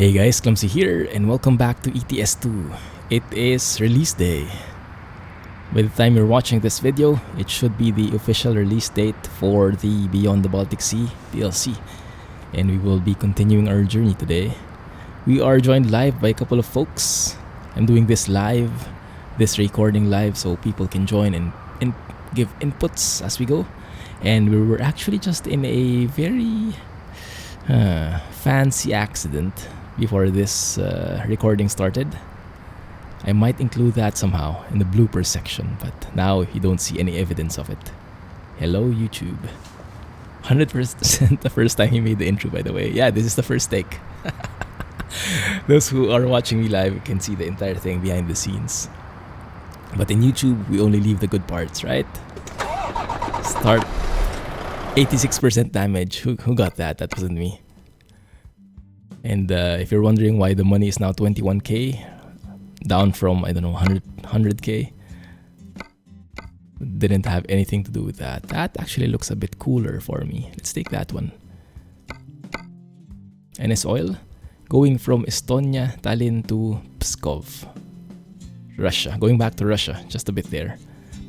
Hey guys, Clumsy here and welcome back to ETS2. It is release day. By the time you're watching this video, it should be the official release date for the Beyond the Baltic Sea DLC. And we will be continuing our journey today. We are joined live by a couple of folks. I'm doing this live, this recording live, so people can join and give inputs as we go. And we were actually just in a very fancy accident before this recording started. I might include that somehow in the bloopers section, but now you don't see any evidence of it. Hello YouTube. 100% the first time he made the intro, by the way. Yeah, this is the first take. Those who are watching me live can see the entire thing behind the scenes. But in YouTube, we only leave the good parts, right? Start 86% damage. Who got that? That wasn't me. And if you're wondering why the money is now 21k, down from, I don't know, 100k, didn't have anything to do with that. That actually looks a bit cooler for me. Let's take that one. NS Oil, going from Estonia, Tallinn to Pskov, Russia. Going back to Russia, just a bit there,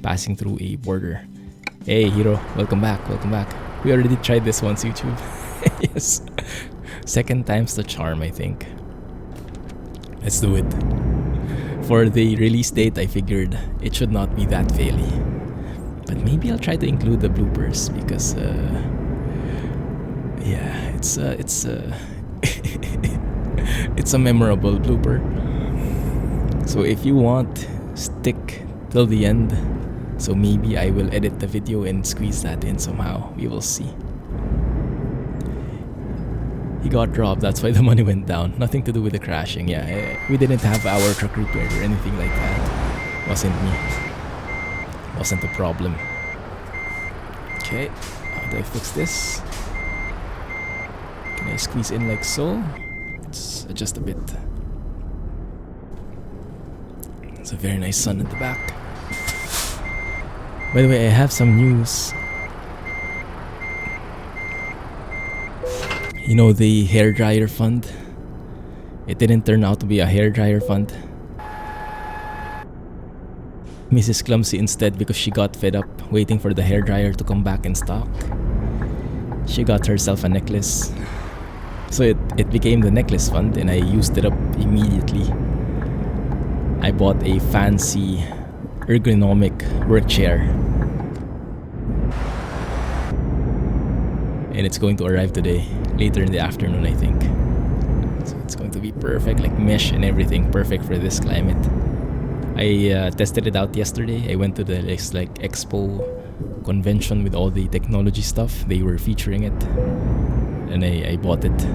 passing through a border. Hey Hero, welcome back, welcome back. We already tried this once, YouTube. Yes. Second time's the charm, I think. Let's do it. For the release date, I figured it should not be that faily. But maybe I'll try to include the bloopers because, yeah, it's it's a memorable blooper. So if you want, stick till the end. So maybe I will edit the video and squeeze that in somehow. We will see. He got robbed, that's why the money went down. Nothing to do with the crashing, yeah. We didn't have our truck repaired or anything like that. Wasn't me. Wasn't a problem. Okay, how do I fix this? Can I squeeze in like so? Let's adjust a bit. It's a very nice sun at the back. By the way, I have some news. You know the hairdryer fund? It didn't turn out to be a hairdryer fund. Mrs. Clumsy instead, because she got fed up waiting for the hairdryer to come back in stock, she got herself a necklace. So it became the necklace fund and I used it up immediately. I bought a fancy ergonomic work chair. And it's going to arrive today, later in the afternoon, I think. So it's going to be perfect, like mesh and everything, perfect for this climate. I tested it out yesterday. I went to the like expo convention with all the technology stuff. They were featuring it, and I bought it.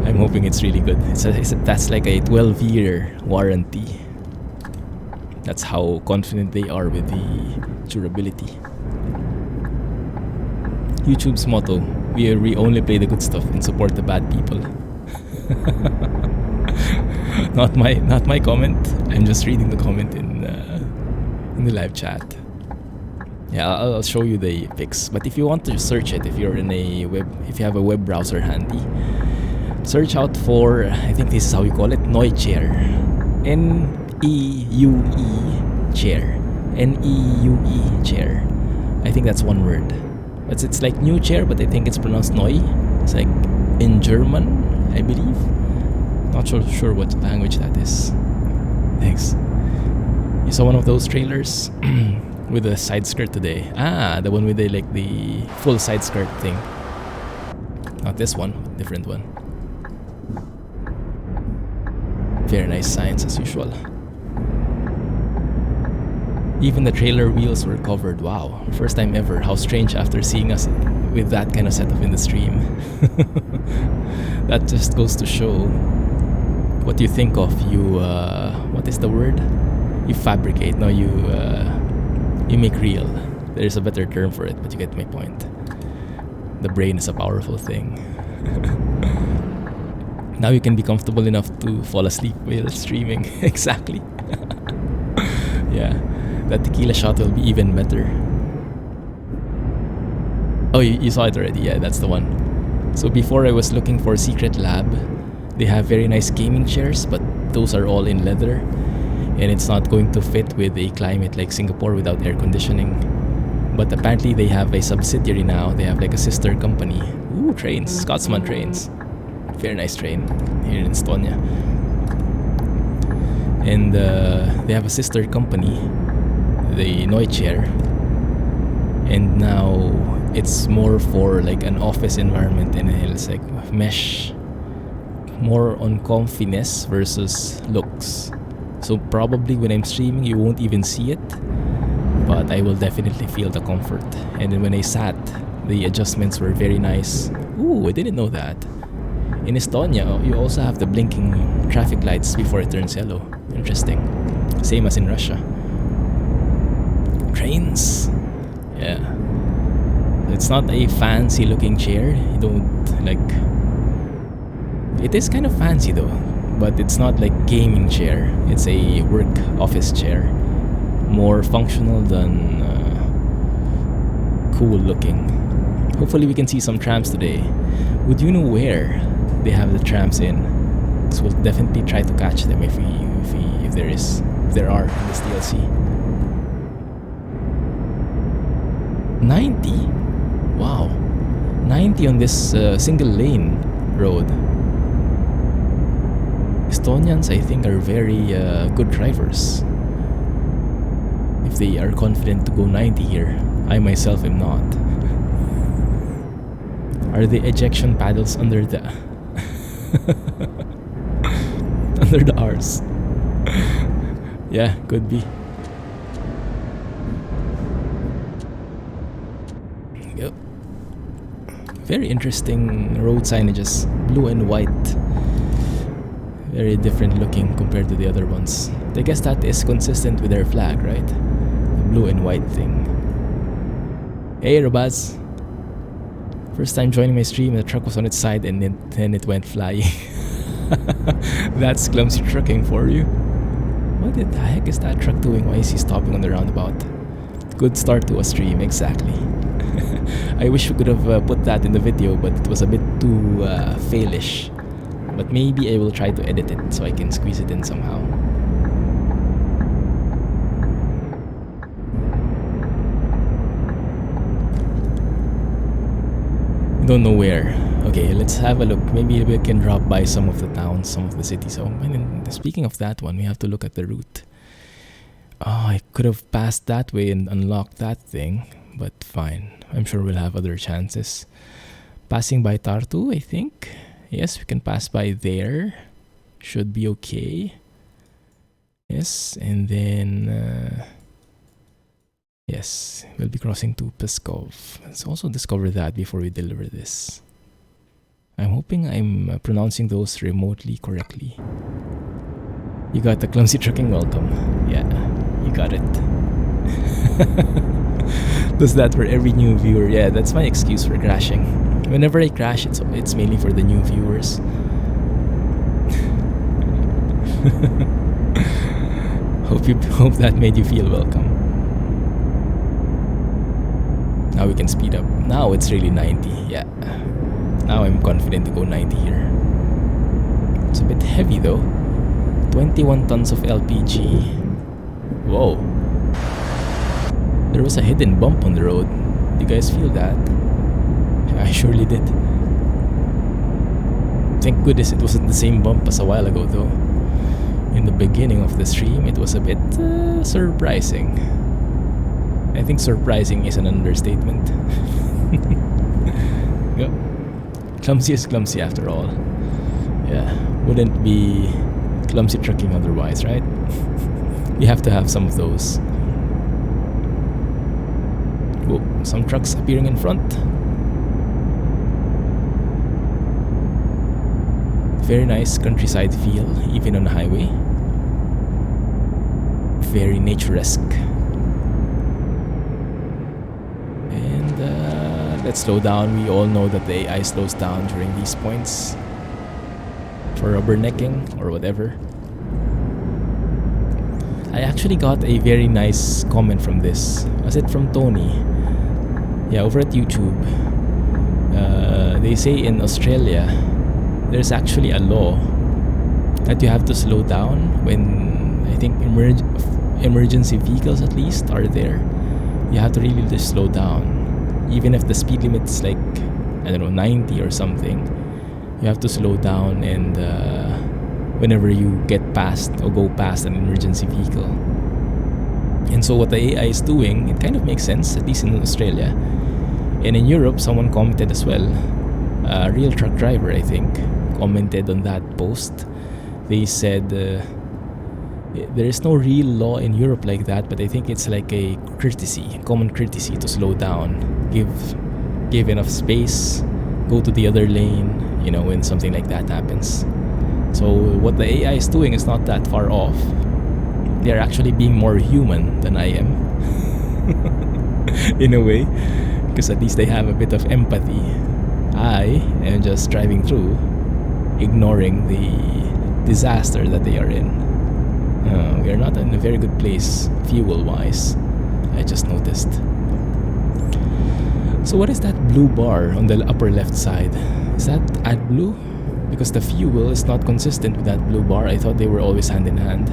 I'm hoping it's really good. That's like a 12-year warranty. That's how confident they are with the durability. YouTube's motto: we only play the good stuff and support the bad people. Not my comment. I'm just reading the comment in the live chat. Yeah, I'll show you the pics. But if you want to search it, if you have a web browser handy, search out for, I think this is how you call it, Neue chair. N-E-U-E chair. N-E-U-E chair. I think that's one word. It's like new chair, but I think it's pronounced neu. It's like in German, I believe. Not sure what language that is. Thanks. You saw one of those trailers with a side skirt today. Ah, the one with the full side skirt thing. Not this one, different one. Very nice signs as usual. Even the trailer wheels were covered. Wow, first time ever. How strange after seeing us with that kind of setup in the stream. That just goes to show what you think of. You, what is the word? You fabricate. No, you make real. There's a better term for it, but you get my point. The brain is a powerful thing. Now you can be comfortable enough to fall asleep while streaming. Exactly. Yeah. That tequila shot will be even better. Oh, you saw it already. Yeah, that's the one. So before I was looking for Secret Lab. They have very nice gaming chairs, but those are all in leather. And it's not going to fit with a climate like Singapore without air conditioning. But apparently they have a subsidiary now. They have like a sister company. Ooh, trains. Scotsman trains. Very nice train here in Estonia. And they have a sister company, the Neuchair. And now it's more for like an office environment, and it's like mesh, more on comfiness versus looks. So probably when I'm streaming you won't even see it, but I will definitely feel the comfort. And then when I sat, the adjustments were very nice. Ooh, I didn't know that. In Estonia, you also have the blinking traffic lights before it turns yellow. Interesting. Same as in Russia. Trains. Yeah. It's not a fancy looking chair. You don't like... It is kind of fancy though, but it's not like gaming chair. It's a work office chair. More functional than cool looking. Hopefully we can see some trams today. Would you know where they have the trams in? So we'll definitely try to catch them if there are in this DLC. 90? Wow. 90 on this single lane road. Estonians, I think, are very good drivers. If they are confident to go 90 here. I myself am not. Are the ejection paddles under the under the R's? Yeah, could be. Yep. Very interesting road signages, blue and white. Very different looking compared to the other ones. I guess that is consistent with their flag, right? The blue and white thing. Hey, Robaz. First time joining my stream, the truck was on its side and then it went flying. That's clumsy trucking for you. What the heck is that truck doing? Why is he stopping on the roundabout? Good start to a stream, exactly. I wish we could have put that in the video, but it was a bit too failish. But maybe I will try to edit it so I can squeeze it in somehow. Don't know where. Okay, let's have a look. Maybe we can drop by some of the towns, some of the cities. So, and speaking of that one, we have to look at the route. Oh, I could have passed that way and unlocked that thing, but fine. I'm sure we'll have other chances. Passing by Tartu, I think. Yes, we can pass by there. Should be okay. Yes, and then... yes, we'll be crossing to Peskov. Let's also discover that before we deliver this. I'm hoping I'm pronouncing those remotely correctly. You got the clumsy trucking welcome. Yeah, you got it. Does that for every new viewer? Yeah, that's my excuse for crashing. Whenever I crash, it's mainly for the new viewers. Hope that made you feel welcome. Now we can speed up. Now it's really 90, yeah. Now I'm confident to go 90 here. It's a bit heavy though. 21 tons of LPG. Whoa. There was a hidden bump on the road. Did you guys feel that? I surely did. Thank goodness it wasn't the same bump as a while ago though. In the beginning of the stream, it was a bit surprising. I think surprising is an understatement. Yep. Clumsy is clumsy after all. Yeah, wouldn't be clumsy trucking otherwise, right? We have to have some of those. Whoa, some trucks appearing in front. Very nice countryside feel, even on the highway. Very naturesque. Let's slow down. We all know that the AI slows down during these points for rubbernecking or whatever. I actually got a very nice comment from this. Was it from Tony? Yeah, over at YouTube. they say in Australia there's actually a law that you have to slow down when, I think, emergency vehicles at least are there. You have to really just slow down, even if the speed limit is like, I don't know, 90 or something. You have to slow down, and whenever you get past or go past an emergency vehicle. And so what the AI is doing, it kind of makes sense, at least in Australia. And in Europe, someone commented as well. A real truck driver, I think, commented on that post. They said there is no real law in Europe like that, but I think it's like a courtesy, common courtesy to slow down, give enough space, go to the other lane, you know, when something like that happens. So what the AI is doing is not that far off. They're actually being more human than I am, in a way, because at least they have a bit of empathy. I am just driving through, ignoring the disaster that they are in. We are not in a very good place fuel-wise, I just noticed. So what is that blue bar on the upper left side? Is that AdBlue? Because the fuel is not consistent with that blue bar. I thought they were always hand in hand.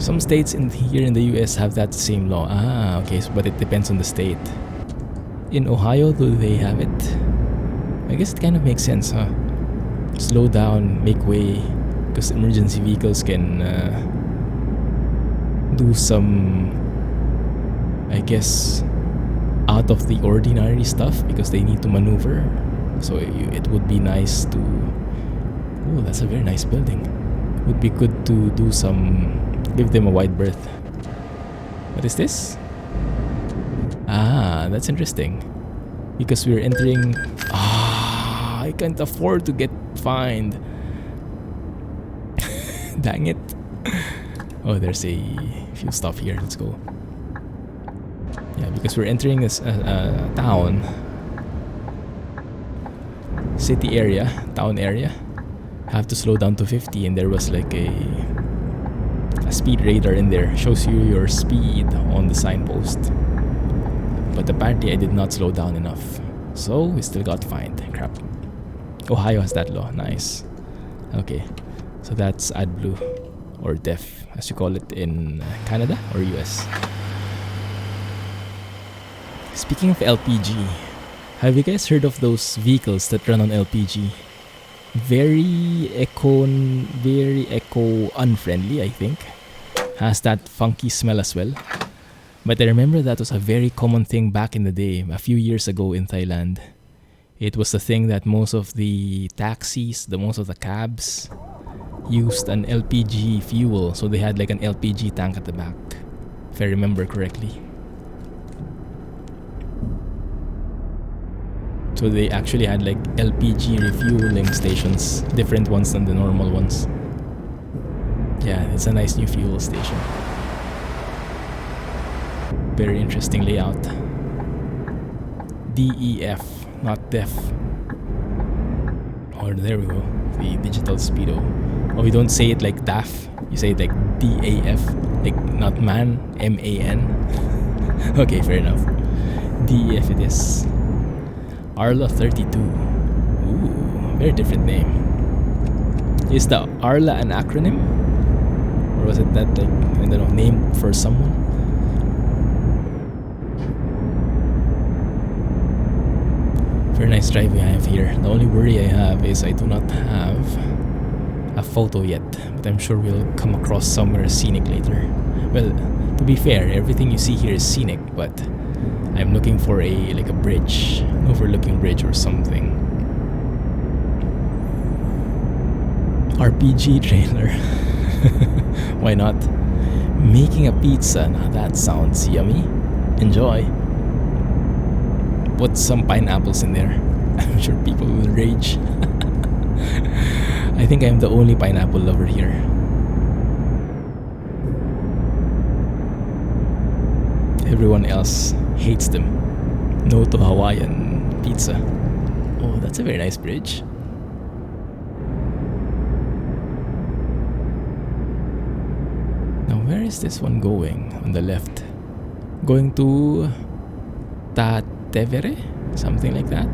Some states here in the US have that same law. Okay, but it depends on the state. In Ohio, do they have it? I guess it kind of makes sense, huh? Slow down, make way, because emergency vehicles can do some, I guess, out of the ordinary stuff because they need to maneuver. So it would be nice to... Oh, that's a very nice building. It would be good to do some... Give them a wide berth. What is this? That's interesting. Because we're entering... I can't afford to get fined. Dang it. Oh, there's a few stuff here. Let's go. Yeah, because we're entering this town. City area. Town area. Have to slow down to 50, and there was like a speed radar in there. Shows you your speed on the signpost. But apparently I did not slow down enough. So we still got fined. Crap. Ohio has that law. Nice. Okay. So that's AdBlue, or DEF, as you call it in Canada or US. Speaking of LPG, have you guys heard of those vehicles that run on LPG? Very eco unfriendly, I think. Has that funky smell as well. But I remember that was a very common thing back in the day, a few years ago in Thailand. It was the thing that most of the taxis, most of the cabs, used an LPG fuel. So they had like an LPG tank at the back, if I remember correctly. So they actually had like LPG refueling stations, different ones than the normal ones. Yeah, it's a nice new fuel station. Very interesting layout. DEF, not DEF. Oh, there we go. The digital speedo. Oh, you don't say it like DAF. You say it like DAF. Like not man, MAN. Okay, fair enough. DEF it is. Arla 32. Ooh, very different name. Is the Arla an acronym? Or was it that, like, I don't know, named for someone? Very nice drive we have here. The only worry I have is I do not have a photo yet, but I'm sure we'll come across somewhere scenic later. Well, to be fair, everything you see here is scenic, but I'm looking for a bridge, an overlooking bridge or something. RPG trailer. Why not? Making a pizza. Now that sounds yummy. Enjoy. Put some pineapples in there. I'm sure people will rage. I think I'm the only pineapple lover here. Everyone else hates them. No to Hawaiian pizza. Oh, that's a very nice bridge. Now, where is this one going on the left? Going to Tatevere? Something like that.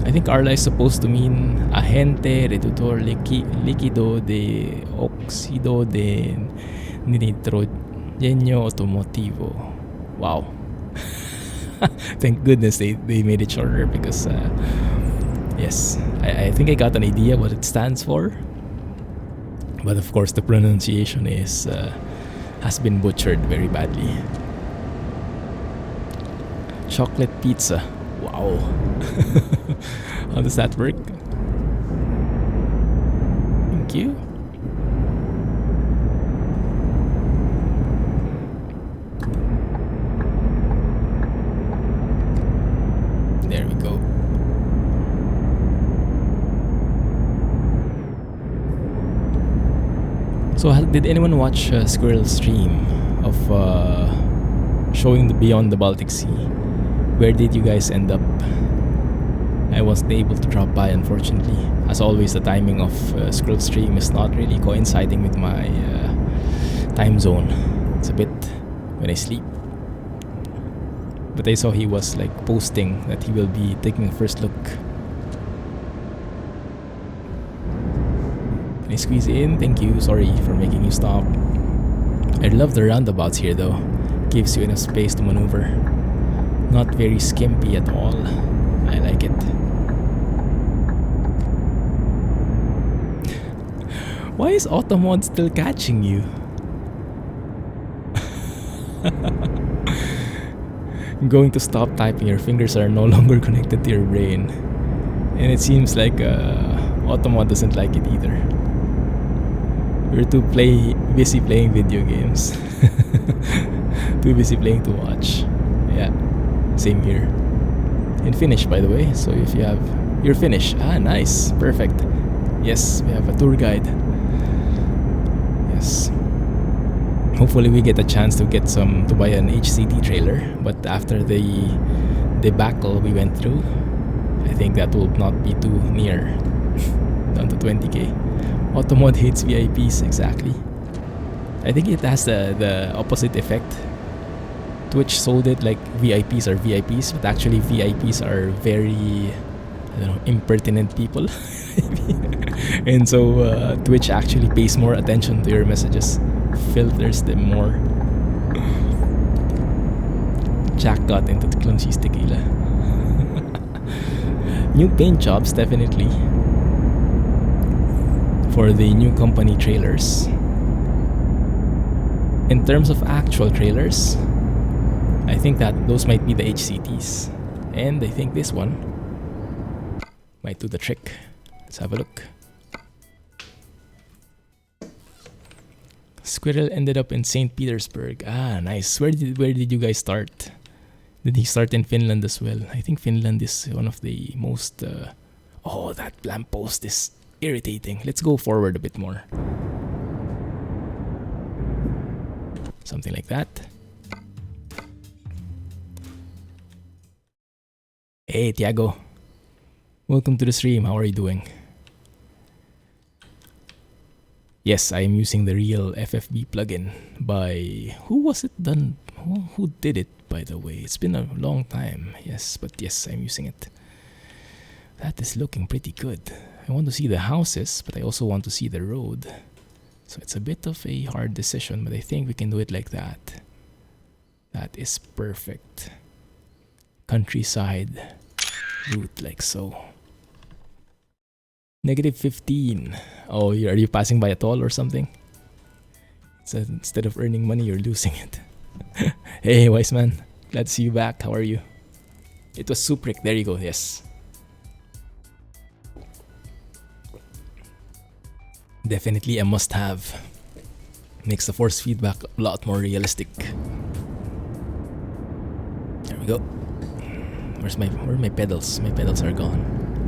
I think Arla is supposed to mean agente reductor líquido de óxido de nitrogenio automotivo. Wow. Thank goodness they made it shorter, because yes, I think I got an idea what it stands for, but of course the pronunciation is has been butchered very badly. Chocolate pizza. Wow. How does that work? Thank you. There we go. So did anyone watch Squirrel's stream of showing the Beyond the Baltic Sea? Where did you guys end up? I wasn't able to drop by, unfortunately. As always, the timing of Squirrel's stream is not really coinciding with my time zone. It's a bit when I sleep. But I saw he was like posting that he will be taking a first look. Can I squeeze in? Thank you. Sorry for making you stop. I love the roundabouts here though. Gives you enough space to maneuver. Not very skimpy at all. I like it. Why is Automod still catching you? Going to stop typing, your fingers are no longer connected to your brain. And it seems like Automod doesn't like it either. We're too busy playing video games. Too busy playing to watch. Yeah, same here. In Finnish, by the way, so if you have... You're Finnish. Ah, nice. Perfect. Yes, we have a tour guide. Yes. Hopefully we get a chance to buy an HCT trailer, but after the debacle we went through, I think that will not be too near. Down to 20k. Automod hates VIPs, exactly. I think it has the opposite effect. Twitch sold it like VIPs are VIPs, but actually VIPs are very, I don't know, impertinent people. And so Twitch actually pays more attention to your messages, filters them more. Jack got into the Clumsy's tequila. New paint jobs, definitely. For the new company trailers. In terms of actual trailers, I think that those might be the HCTs. And I think this one might do the trick. Let's have a look. Squirrel ended up in St. Petersburg. Ah, nice. Where did you guys start? Did he start in Finland as well? I think Finland is one of the most... Oh, that lamppost is irritating. Let's go forward a bit more. Something like that. Hey, Tiago. Welcome to the stream. How are you doing? Yes, I am using the real FFB plugin by... Who was it done? Who did it, by the way? It's been a long time. Yes, but yes, I'm using it. That is looking pretty good. I want to see the houses, but I also want to see the road. So it's a bit of a hard decision, but I think we can do it like that. That is perfect. Countryside route like so. -15. Oh, are you passing by a toll or something? So instead of earning money, you're losing it. Hey, wise man. Glad to see you back. How are you? It was Supric. There you go. Yes. Definitely a must-have. Makes the force feedback a lot more realistic. There we go. Where are my pedals? My pedals are gone.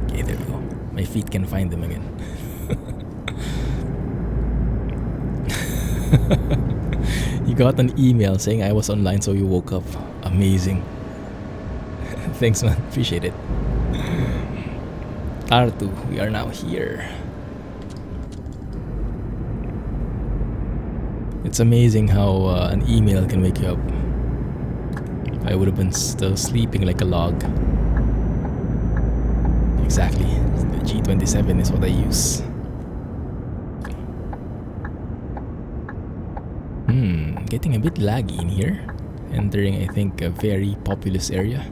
Okay, there we go. My feet can find them again. You got an email saying I was online, so you woke up. Amazing. Thanks, man. Appreciate it. Tartu, we are now here. It's amazing how an email can wake you up. I would have been still sleeping like a log. Exactly. The G27 is what I use. Getting a bit laggy in here. Entering, I think, a very populous area.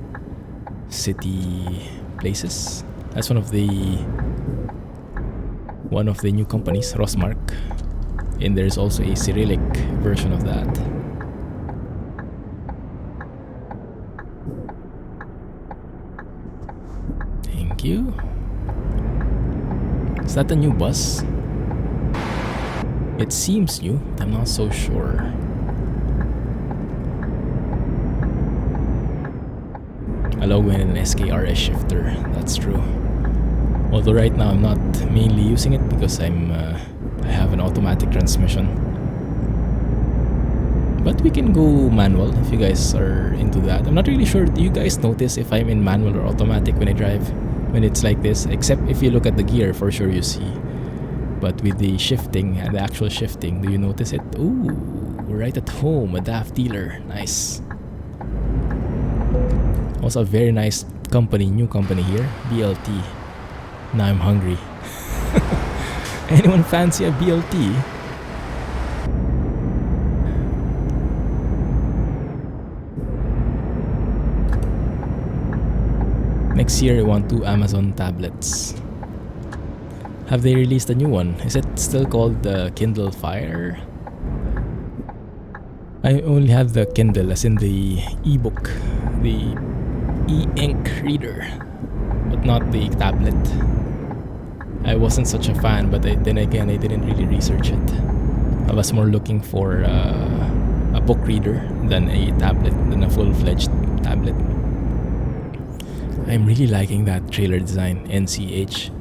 City places. That's one of the new companies, Rosmark. And there's also a Cyrillic version of that. Thank you. Is that a new bus? It seems new, but I'm not so sure. Allow with an SKRS shifter, that's true. Although right now I'm not mainly using it because I have an automatic transmission. But we can go manual if you guys are into that. I'm not really sure, do you guys notice if I'm in manual or automatic when I drive? When it's like this, except if you look at the gear, for sure you see. But with the shifting, the actual shifting, do you notice it? Ooh, we're right at home, a DAF dealer, nice. Also a very nice company, new company here, BLT. Now I'm hungry. Anyone fancy a BLT? Next year I want 2 Amazon tablets. Have they released a new one? Is it still called the Kindle Fire? I only have the Kindle, as in the ebook, the e-ink reader, but not the tablet. I wasn't such a fan, but then again I didn't really research it. I was more looking for a book reader than a tablet, than a full-fledged tablet. I'm really liking that trailer design, NCH.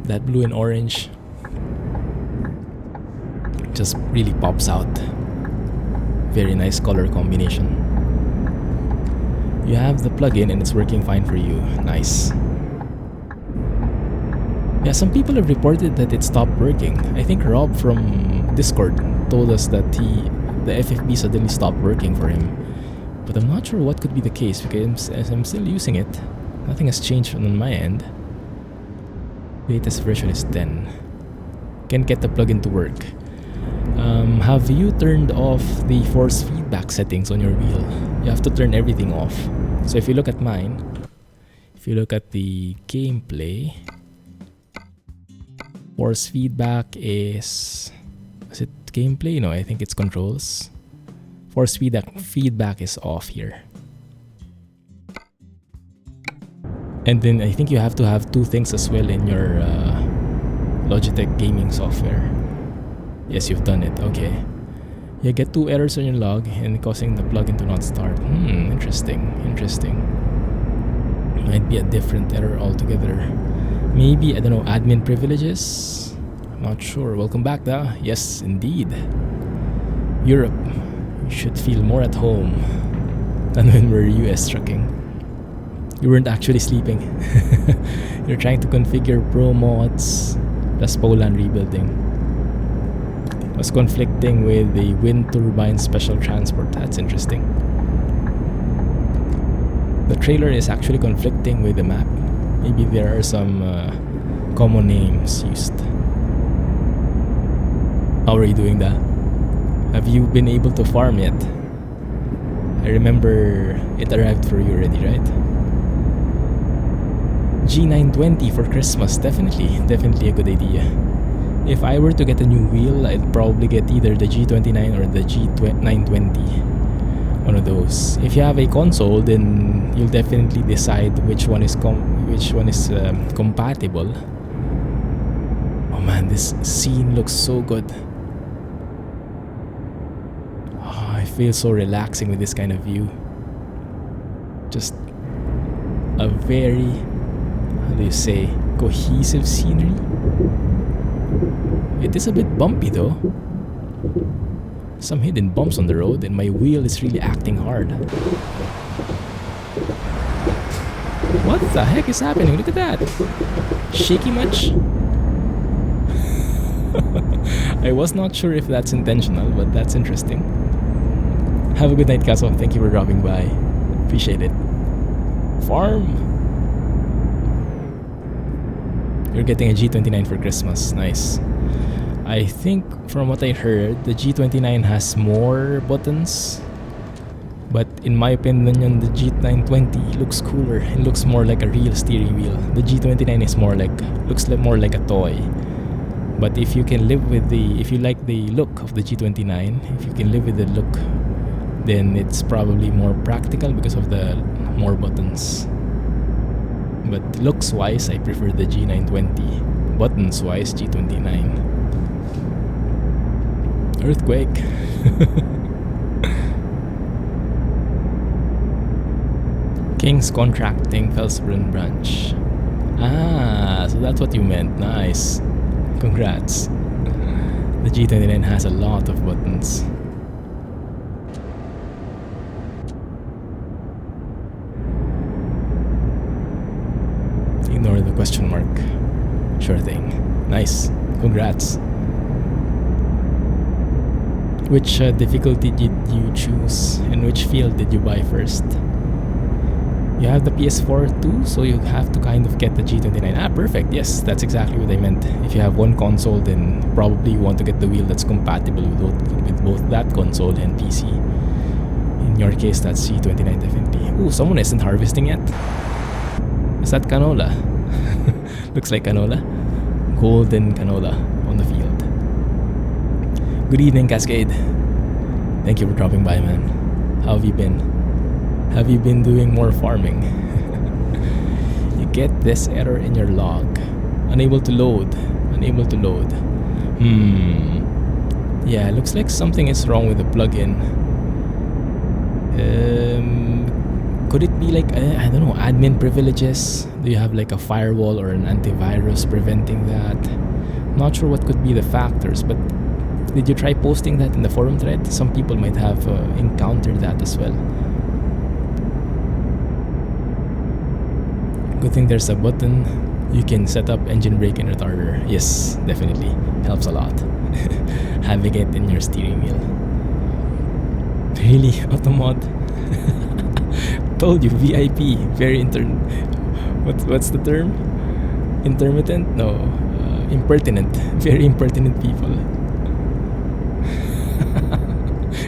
That blue and orange just really pops out. Very nice color combination. You have the plugin and it's working fine for you. Nice. Yeah, some people have reported that it stopped working. I think Rob from Discord told us that the FFB suddenly stopped working for him. But I'm not sure what could be the case because I'm still using it. Nothing has changed on my end. Latest version is 10. Can't get the plugin to work. Have you turned off the force feedback settings on your wheel? You have to turn everything off. So if you look at mine, if you look at the gameplay, force feedback is it gameplay? No, I think it's controls. Force feedback is off here. And then I think you have to have 2 things as well in your Logitech gaming software. Yes, you've done it. Okay. You get 2 errors on your log and causing the plugin to not start. Interesting. Might be a different error altogether. Maybe, I don't know, admin privileges? I'm not sure. Welcome back, though. Yes, indeed. Europe. You should feel more at home than when we're US trucking. You weren't actually sleeping. You're trying to configure pro mods plus Poland rebuilding. Was conflicting with the wind turbine special transport. That's interesting. The trailer is actually conflicting with the map. Maybe there are some common names used. How are you doing that? Have you been able to farm yet? I remember it arrived for you already, right? G920 for Christmas, definitely a good idea. If I were to get a new wheel, I'd probably get either the G29 or the G920. One of those. If you have a console, then you'll definitely decide which one is compatible. Oh man, this scene looks so good. Oh, I feel so relaxing with this kind of view. Just a very, how do you say, cohesive scenery. It is a bit bumpy though. Some hidden bumps on the road and my wheel is really acting hard. What the heck is happening? Look at that. Shaky much? I was not sure if that's intentional, but that's interesting. Have a good night, Kaso. Thank you for dropping by. Appreciate it. Farm. You're getting a G29 for Christmas. Nice. I think from what I heard, the G29 has more buttons. But in my opinion, the G920 looks cooler. It looks more like a real steering wheel. The G29 is looks more like a toy. But if you can live with if you like the look of the G29, if you can live with the look, then it's probably more practical because of the more buttons. But looks wise, I prefer the G920. Buttons wise, G29. Earthquake. King's Contracting, Felsbrunn branch. Ah, so that's what you meant. Nice. Congrats. The G29 has a lot of buttons. Ignore the question mark. Sure thing. Nice. Congrats. Which difficulty did you choose? And which field did you buy first? You have the PS4 too, so you have to kind of get the G29. Ah, perfect. Yes, that's exactly what I meant. If you have one console, then probably you want to get the wheel that's compatible with both that console and PC. In your case, that's G29 definitely. Ooh, someone isn't harvesting yet. Is that canola? Looks like canola. Golden canola on the field. Good evening, Cascade. Thank you for dropping by, man. How have you been? Have you been doing more farming? You get this error in your log. Unable to load. Unable to load. Yeah, looks like something is wrong with the plugin. Could it be like, I don't know, admin privileges? Do you have like a firewall or an antivirus preventing that? Not sure what could be the factors, but did you try posting that in the forum thread? Some people might have encountered that as well. Good thing there's a button. You can set up engine brake and retarder. Yes, definitely. Helps a lot. Having it in your steering wheel. Really? Automod? Told you, VIP. Very what's the term? Intermittent? No. Impertinent. Very impertinent people.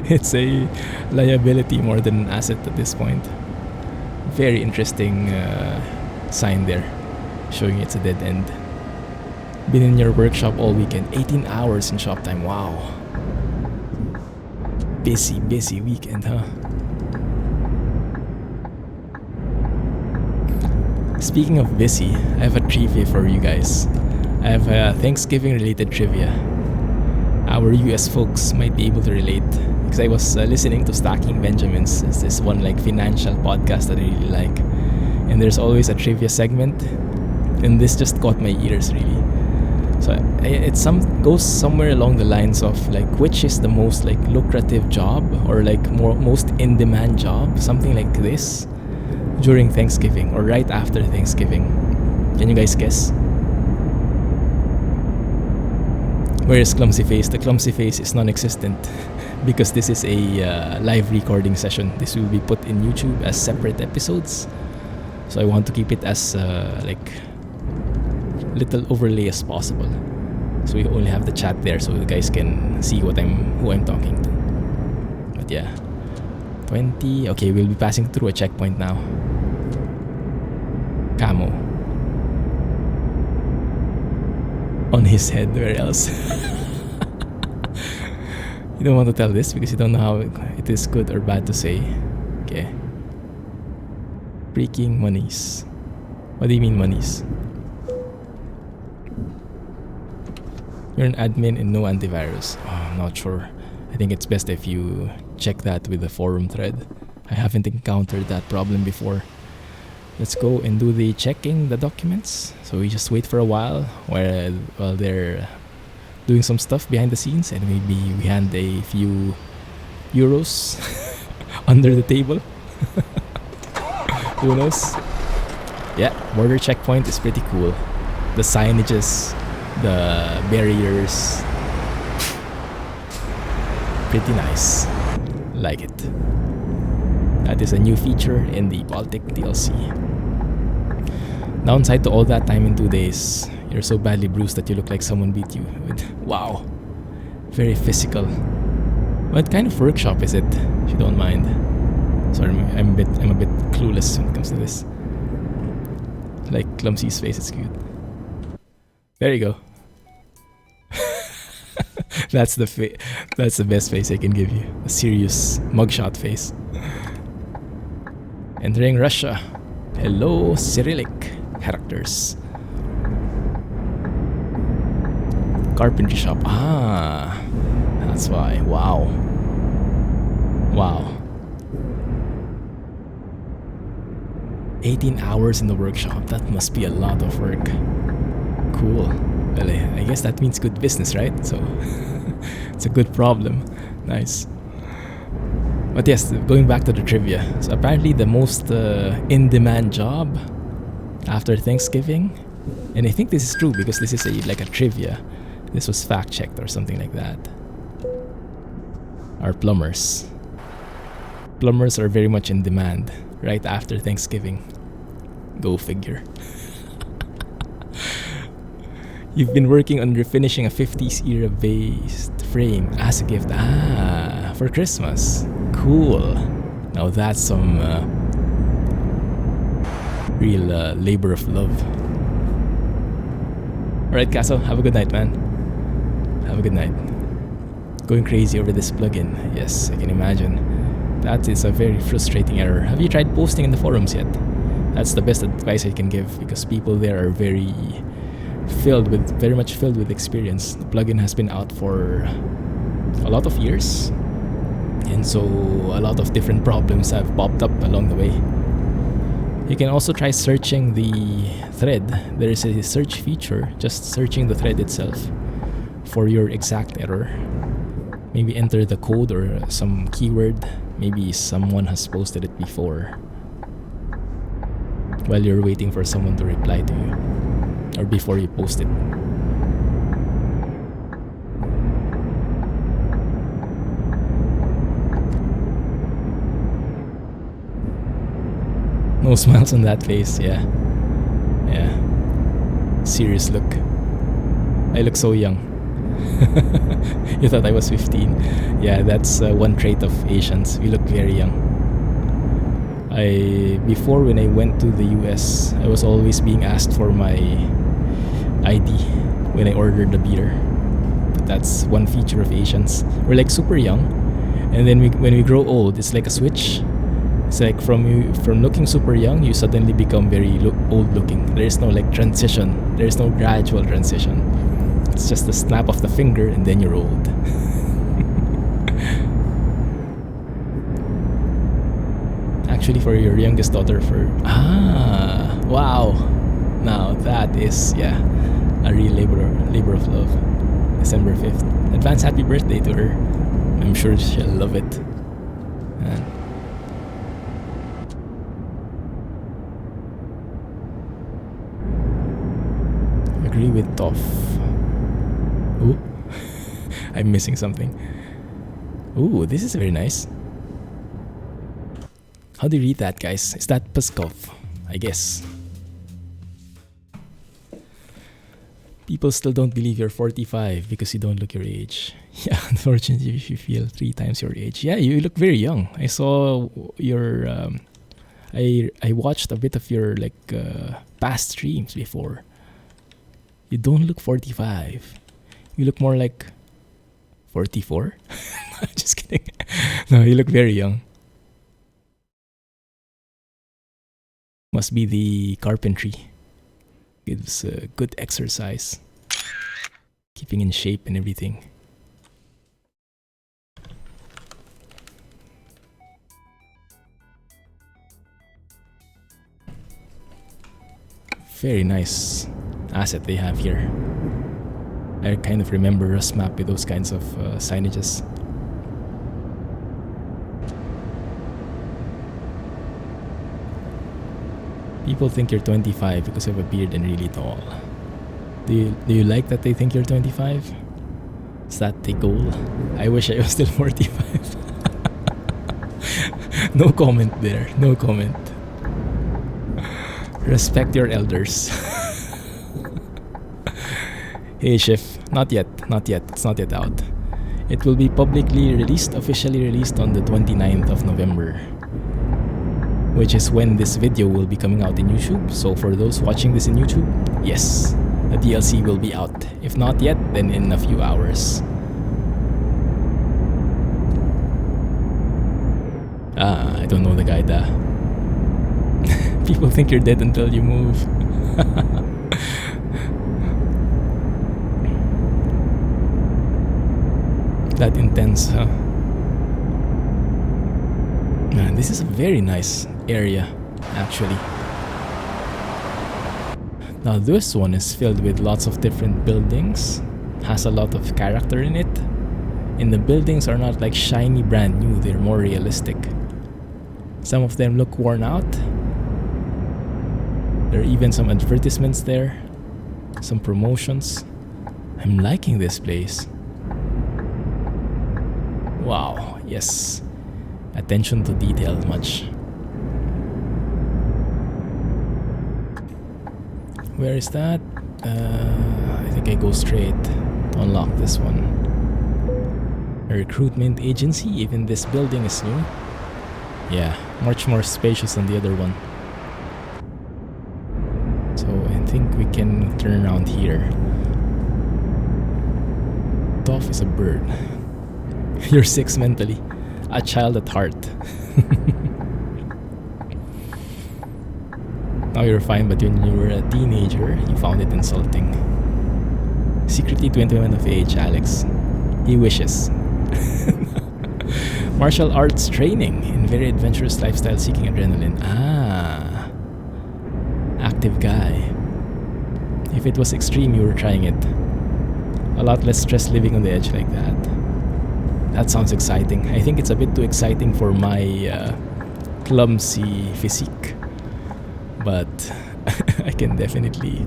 It's a liability more than an asset at this point. Very interesting sign there, showing it's a dead end. Been in your workshop all weekend. 18 hours in shop time. Wow. Busy weekend, huh? Speaking of busy, I have a trivia for you guys. I have a Thanksgiving related trivia. Our US folks might be able to relate, because I was listening to Stacking Benjamins. It's this one like financial podcast that I really like, and there's always a trivia segment, and this just caught my ears really. So it goes somewhere along the lines of like, which is the most like lucrative job, or like most in demand job, something like this, during Thanksgiving or right after Thanksgiving. Can you guys guess? Where is Clumsy Face? The Clumsy Face is non-existent because this is a live recording session. This will be put in YouTube as separate episodes. So I want to keep it as like little overlay as possible. So we only have the chat there so you guys can see who I'm talking to. But yeah. 20. Okay, we'll be passing through a checkpoint now. Camo. On his head, where else? You don't want to tell this because you don't know how it is good or bad to say. Okay. Freaking monies. What do you mean monies? You're an admin and no antivirus. Oh, I'm not sure. I think it's best if you check that with the forum thread. I haven't encountered that problem before. Let's go and do the checking the documents. So we just wait for a while while they're doing some stuff behind the scenes, and maybe we hand a few euros under the table. Who knows? Yeah, border checkpoint is pretty cool. The signages, the barriers, pretty nice. Like it. That is a new feature in the Baltic DLC. Downside to all that time in 2 days, you're so badly bruised that you look like someone beat you. Wow. Very physical. What kind of workshop is it, if you don't mind? Sorry, I'm a bit clueless when it comes to this. Like Clumsy's face, it's cute. There you go. That's the best face I can give you. A serious mugshot face. Entering Russia. Hello, Cyrillic characters. Carpentry shop. Ah, that's why. Wow. Wow. 18 hours in the workshop. That must be a lot of work. Cool. Well, I guess that means good business, right? So it's a good problem. Nice. But yes, going back to the trivia. So apparently the most in-demand job after Thanksgiving, and I think this is true because this is like a trivia. This was fact-checked or something like that. Are plumbers. Plumbers are very much in demand right after Thanksgiving. Go figure. You've been working on refinishing a 50s era based frame as a gift. Ah, for Christmas. Cool. Now that's some real labor of love. Alright, Casso, have a good night, man. Have a good night. Going crazy over this plugin. Yes, I can imagine. That is a very frustrating error. Have you tried posting in the forums yet? That's the best advice I can give because people there are very much filled with experience. The plugin has been out for a lot of years, and so a lot of different problems have popped up along the way. You can also try searching the thread. There is a search feature, just searching the thread itself for your exact error. Maybe enter the code or some keyword. Maybe someone has posted it before while you're waiting for someone to reply to you, or before you post it. No smiles on that face, yeah. Yeah. Serious look. I look so young. You thought I was 15. Yeah, that's one trait of Asians. We look very young. Before, when I went to the US, I was always being asked for my ID when I ordered the beer. But that's one feature of Asians. We're like super young, and then when we grow old, it's like a switch. It's like from looking super young, you suddenly become very old looking. There is no like transition. There is no gradual transition. It's just a snap of the finger and then you're old. Actually, for your youngest daughter, wow. Now that is, yeah, a real labor of love. December 5th. Advance happy birthday to her. I'm sure she'll love it. Agree with Toff. Ooh. I'm missing something. Ooh, this is very nice. How do you read that, guys? Is that Peskov? I guess. People still don't believe you're 45 because you don't look your age. Yeah, unfortunately, if you feel 3 times your age. Yeah, you look very young. I saw your... I watched a bit of your past streams before. You don't look 45. You look more like 44. Just kidding. No, you look very young. Must be the carpentry. Gives good exercise. Keeping in shape and everything. Very nice asset they have here. I kind of remember Rust Map with those kinds of signages. People think you're 25 because you have a beard and really tall. Do you like that they think you're 25? Is that the goal? I wish I was still 45. No comment there. No comment. Respect your elders. Hey Shift, not yet, not yet, it's not yet out. It will be publicly released, officially released on the 29th of November, which is when this video will be coming out in YouTube. So for those watching this in YouTube, yes, the DLC will be out. If not yet, then in a few hours. I don't know the guy da. People think you're dead until you move. That intense, huh? Man, this is a very nice area, actually. Now this one is filled with lots of different buildings, has a lot of character in it, and the buildings are not like shiny brand new, they're more realistic. Some of them look worn out. There are even some advertisements there, some promotions. I'm liking this place. Wow, yes. Attention to detail much. Where is that? I think I go straight to unlock this one. A recruitment agency, even this building is new. Yeah, much more spacious than the other one. So I think we can turn around here. Toff is a bird. You're 6 mentally. A child at heart. Now you're fine, but when you were a teenager, you found it insulting. Secretly 21 of age, Alex. He wishes. Martial arts training in very adventurous lifestyle seeking adrenaline. Ah. Active guy. If it was extreme, you were trying it. A lot less stress living on the edge like that. That sounds exciting. I think it's a bit too exciting for my clumsy physique. But I can definitely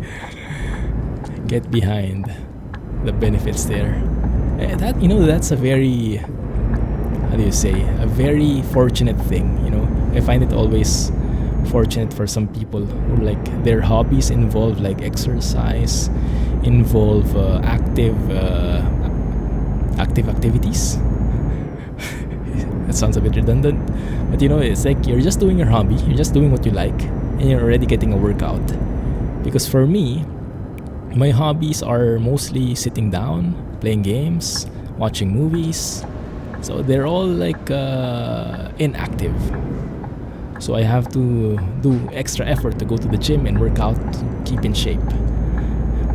get behind the benefits there. That, you know, that's a very, how do you say, a very fortunate thing, you know. I find it always fortunate for some people who, like, their hobbies involve like exercise, involve active activities. That sounds a bit redundant, but you know, it's like you're just doing your hobby, you're just doing what you like, and you're already getting a workout. Because for me, my hobbies are mostly sitting down, playing games, watching movies. So they're all like inactive. So I have to do extra effort to go to the gym and work out to keep in shape.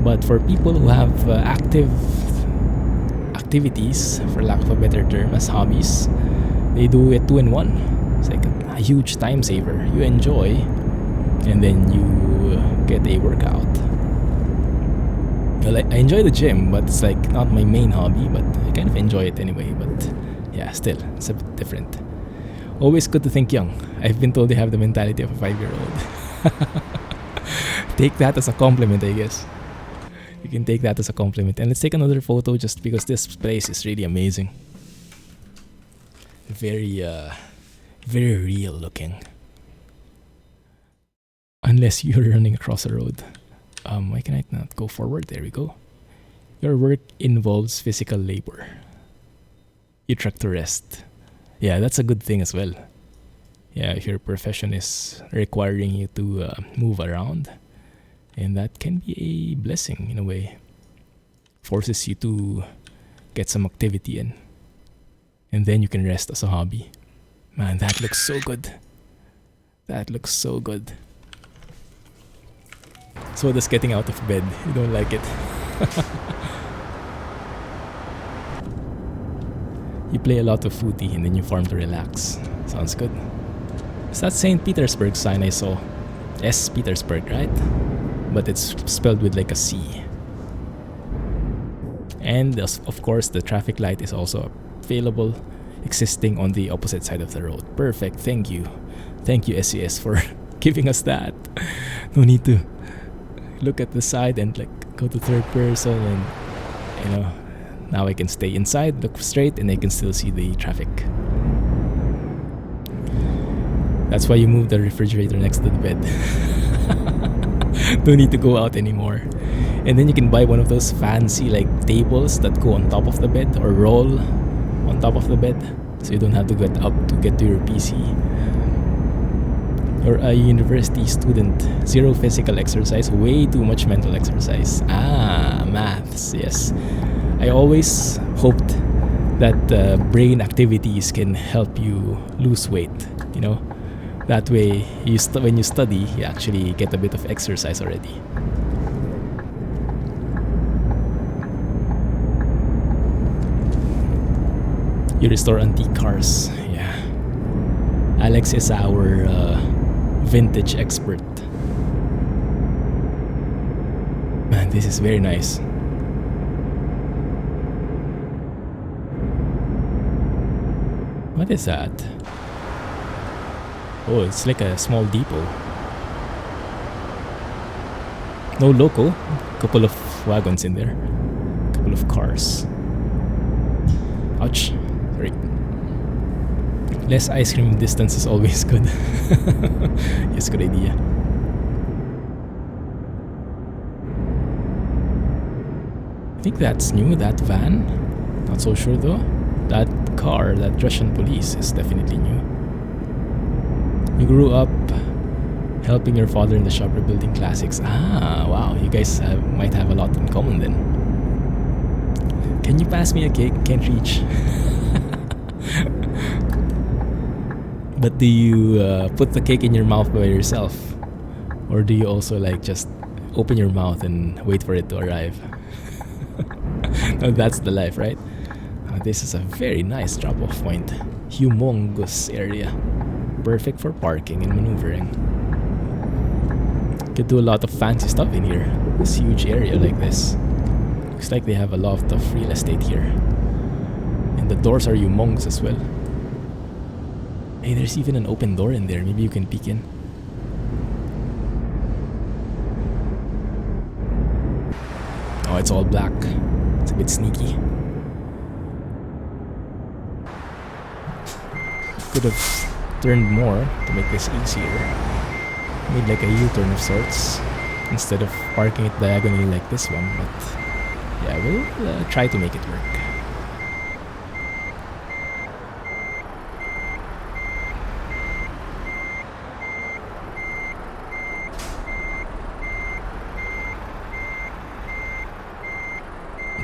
But for people who have active activities, for lack of a better term, as hobbies, they do it 2 in 1. It's like a huge time saver. You enjoy, and then you get a workout. Well, I enjoy the gym, but it's like not my main hobby, but I kind of enjoy it anyway. But yeah, still, it's a bit different. Always good to think young. I've been told they have the mentality of a 5-year-old. Take that as a compliment, I guess. You can take that as a compliment. And let's take another photo just because this place is really amazing. Very, very real looking. Unless you're running across a road. Why can I not go forward? There we go. Your work involves physical labor. You truck to rest. Yeah, that's a good thing as well. Yeah, if your profession is requiring you to move around, and that can be a blessing in a way. Forces you to get some activity in. And then you can rest as a hobby. Man, that looks so good. That looks so good. So does getting out of bed. You don't like it. You play a lot of footy and then you farm to relax. Sounds good. Is that St. Petersburg sign I saw? S. Petersburg, right? But it's spelled with like a C. And of course the traffic light is also available, existing on the opposite side of the road. Perfect, thank you. Thank you SCS for giving us that. No need to look at the side and like go to third person, and you know, now I can stay inside, look straight, and I can still see the traffic. That's why you move the refrigerator next to the bed. Don't need to go out anymore. And then you can buy one of those fancy like tables that go on top of the bed or roll on top of the bed, so you don't have to get up to get to your PC. You're a university student. Zero physical exercise, way too much mental exercise. Maths, yes. I always hoped that brain activities can help you lose weight, you know. That way, when you study, you actually get a bit of exercise already. You restore antique cars, yeah. Alex is our vintage expert. Man, this is very nice. What is that? Oh, it's like a small depot. No loco. Couple of wagons in there. Couple of cars. Ouch. Sorry. Less ice cream distance is always good. Yes, good idea. I think that's new, that van. Not so sure though. That car, that Russian police, is definitely new. You grew up helping your father in the shop rebuilding classics. Wow, you guys might have a lot in common then. Can you pass me a cake? Can't reach. But do you put the cake in your mouth by yourself? Or do you also like just open your mouth and wait for it to arrive? No, that's the life, right? This is a very nice drop-off point. Humongous area. Perfect for parking and maneuvering. Could do a lot of fancy stuff in here. This huge area like this. Looks like they have a lot of real estate here. And the doors are humongous as well. Hey, there's even an open door in there. Maybe you can peek in. Oh, it's all black. It's a bit sneaky. Could have turned more to make this easier. Made like a U-turn of sorts instead of parking it diagonally like this one, but yeah, we'll try to make it work.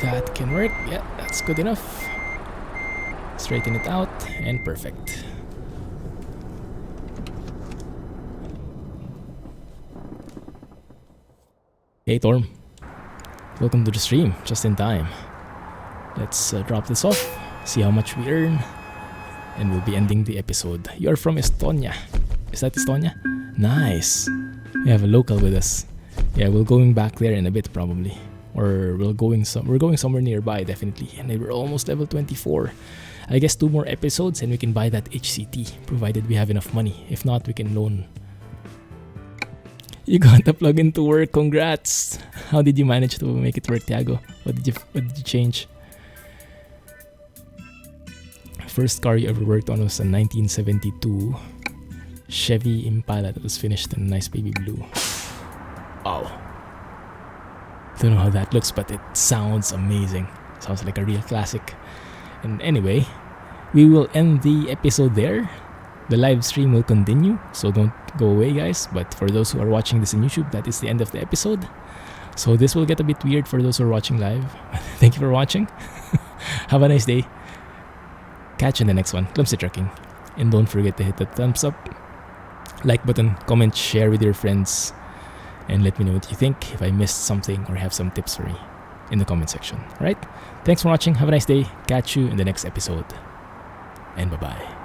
That can work. Yeah, that's good enough. Straighten it out and perfect. Hey Torm, welcome to the stream, just in time. Let's drop this off, see how much we earn, and we'll be ending the episode. You're from Estonia. Is that Estonia? Nice. We have a local with us. Yeah, we're going back there in a bit probably. Or we're going somewhere nearby definitely. And we're almost level 24. I guess 2 more episodes and we can buy that HCT, provided we have enough money. If not, we can loan. You got the plugin to work, congrats! How did you manage to make it work, Tiago? What did you change? First car you ever worked on was a 1972 Chevy Impala that was finished in a nice baby blue. Wow. Don't know how that looks, but it sounds amazing. Sounds like a real classic. And anyway, we will end the episode there. The live stream will continue, so don't go away, guys. But for those who are watching this on YouTube, that is the end of the episode. So this will get a bit weird for those who are watching live. Thank you for watching. Have a nice day. Catch you in the next one. Clumsy Trucking. And don't forget to hit the thumbs up, like button, comment, share with your friends, and let me know what you think, if I missed something or have some tips for me in the comment section. Alright? Thanks for watching. Have a nice day. Catch you in the next episode. And bye-bye.